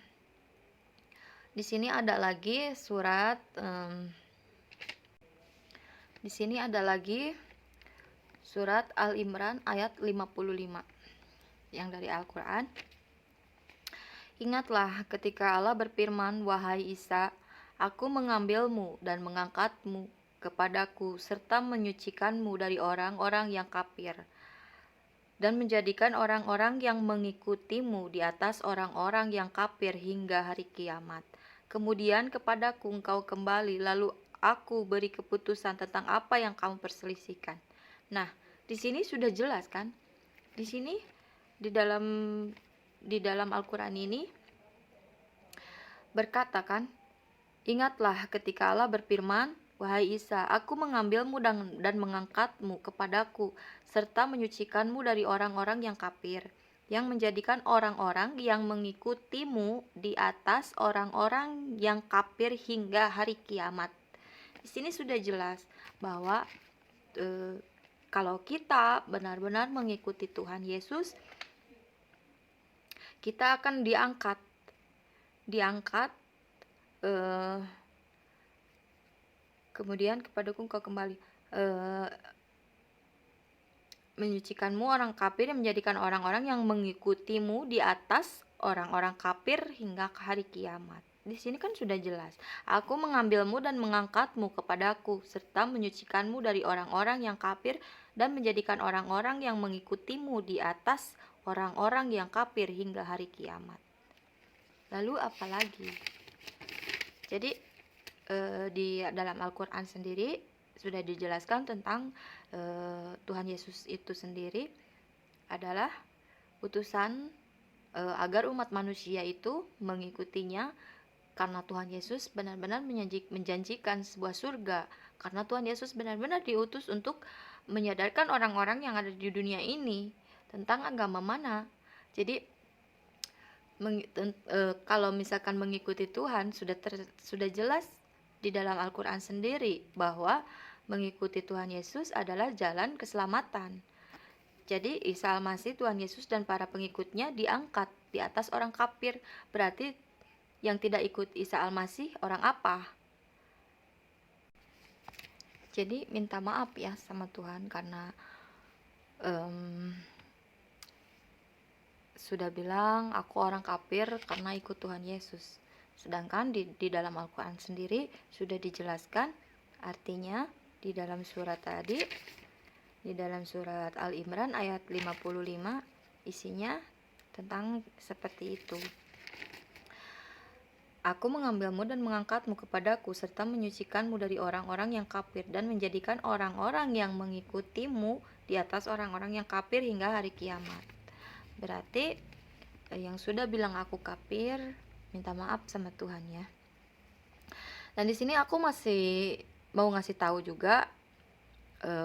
di sini ada lagi surat di sini ada lagi surat Al-Imran ayat 55. yang dari Al-Quran. Ingatlah ketika Allah berfirman, "Wahai Isa, aku mengambilmu dan mengangkatmu kepadaku serta menyucikanmu dari orang-orang yang kafir dan menjadikan orang-orang yang mengikutimu di atas orang-orang yang kafir hingga hari kiamat. Kemudian kepadaku engkau kembali, lalu aku beri keputusan tentang apa yang kamu perselisihkan." Nah, di sini sudah jelas kan? Di sini di dalam Al-Quran ini berkata kan, ingatlah ketika Allah berfirman, "Wahai Isa, aku mengambilmu dan mengangkatmu kepadaku, serta menyucikanmu dari orang-orang yang kafir, yang menjadikan orang-orang yang mengikutimu di atas orang-orang yang kafir hingga hari kiamat." Di sini sudah jelas bahwa kalau kita benar-benar mengikuti Tuhan Yesus, kita akan diangkat kemudian kepadaku engkau kembali, menyucikanmu orang kafir, yang menjadikan orang-orang yang mengikutimu di atas orang-orang kafir hingga ke hari kiamat. Di sini kan sudah jelas, aku mengambilmu dan mengangkatmu kepadaku serta menyucikanmu dari orang-orang yang kafir dan menjadikan orang-orang yang mengikutimu di atas orang-orang yang kafir hingga hari kiamat. Lalu apa lagi? Jadi di dalam Al-Quran sendiri sudah dijelaskan tentang Tuhan Yesus itu sendiri adalah utusan agar umat manusia itu mengikutinya, karena Tuhan Yesus benar-benar menjanjikan sebuah surga, karena Tuhan Yesus benar-benar diutus untuk menyadarkan orang-orang yang ada di dunia ini tentang agama mana. Jadi kalau misalkan mengikuti Tuhan, sudah jelas di dalam Al-Quran sendiri bahwa mengikuti Tuhan Yesus adalah jalan keselamatan. Jadi Isa Al-Masih, Tuhan Yesus dan para pengikutnya diangkat di atas orang kafir. Berarti yang tidak ikut Isa Al-Masih orang apa? Jadi minta maaf ya sama Tuhan, karena sudah bilang aku orang kafir karena ikut Tuhan Yesus. Sedangkan di dalam Al-Quran sendiri sudah dijelaskan, artinya di dalam surat tadi, di dalam surat Al-Imran ayat 55, isinya tentang seperti itu. Aku mengambilmu dan mengangkatmu kepadaku serta menyucikanmu dari orang-orang yang kafir dan menjadikan orang-orang yang mengikutimu di atas orang-orang yang kafir hingga hari kiamat. Berarti yang sudah bilang aku kafir, minta maaf sama Tuhan ya. Dan di sini aku masih mau ngasih tahu juga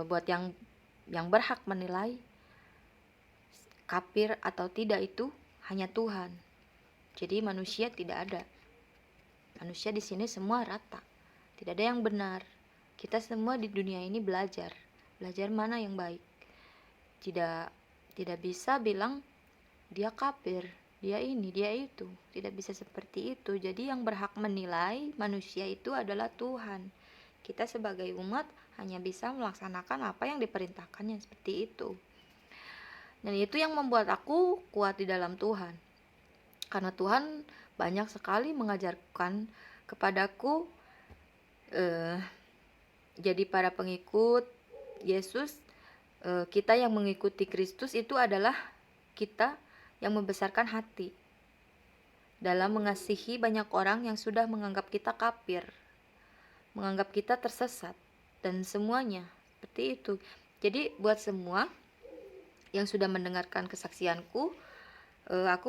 buat yang berhak menilai kafir atau tidak itu hanya Tuhan. Jadi manusia tidak ada. Manusia di sini semua rata. Tidak ada yang benar. Kita semua di dunia ini belajar mana yang baik. Tidak bisa bilang dia kafir, dia ini, dia itu. Tidak bisa seperti itu. Jadi yang berhak menilai manusia itu adalah Tuhan. Kita sebagai umat hanya bisa melaksanakan apa yang diperintahkannya, seperti itu. Dan itu yang membuat aku kuat di dalam Tuhan. Karena Tuhan banyak sekali mengajarkan kepadaku, jadi para pengikut Yesus, kita yang mengikuti Kristus itu adalah kita yang membesarkan hati dalam mengasihi banyak orang yang sudah menganggap kita kafir, menganggap kita tersesat, dan semuanya seperti itu. Jadi buat semua yang sudah mendengarkan kesaksianku, aku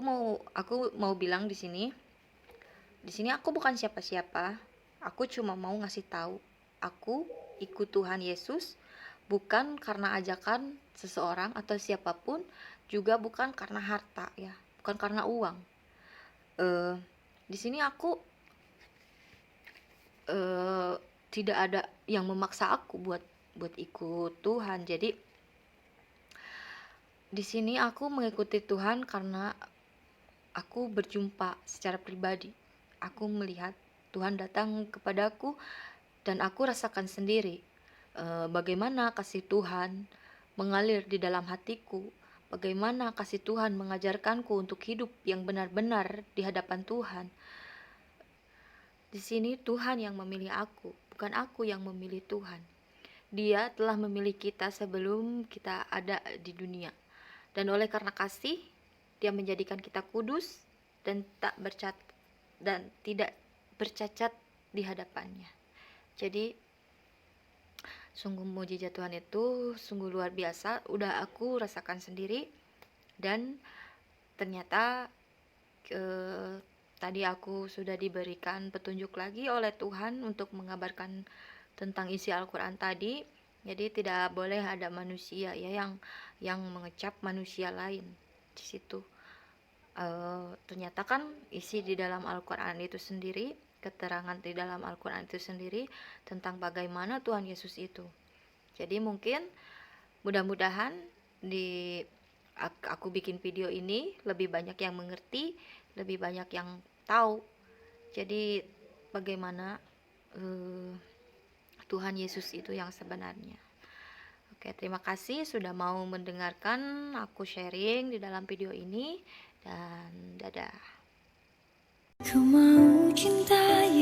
mau bilang di sini aku bukan siapa-siapa. Aku cuma mau ngasih tahu, aku ikut Tuhan Yesus bukan karena ajakan seseorang atau siapapun, juga bukan karena harta ya, bukan karena uang. Di sini aku tidak ada yang memaksa aku buat ikut Tuhan. Jadi di sini aku mengikuti Tuhan karena aku berjumpa secara pribadi. Aku melihat Tuhan datang kepadaku dan aku rasakan sendiri bagaimana kasih Tuhan mengalir di dalam hatiku, bagaimana kasih Tuhan mengajarkanku untuk hidup yang benar-benar di hadapan Tuhan. Di sini Tuhan yang memilih aku, bukan aku yang memilih Tuhan. Dia telah memilih kita sebelum kita ada di dunia. Dan oleh karena kasih, Dia menjadikan kita kudus dan tidak bercacat di hadapannya. Jadi sungguh mujizat Tuhan itu sungguh luar biasa, udah aku rasakan sendiri. Dan ternyata tadi aku sudah diberikan petunjuk lagi oleh Tuhan untuk mengabarkan tentang isi Al-Quran tadi. Jadi tidak boleh ada manusia ya yang mengecap manusia lain di situ. Ternyata kan isi di dalam Al-Quran itu sendiri, keterangan di dalam Al-Quran itu sendiri tentang bagaimana Tuhan Yesus itu. Jadi mungkin mudah-mudahan aku bikin video ini lebih banyak yang mengerti, lebih banyak yang tahu. Jadi bagaimana Tuhan Yesus itu yang sebenarnya. Oke, terima kasih sudah mau mendengarkan aku sharing di dalam video ini, dan dadah. Ku mau cintai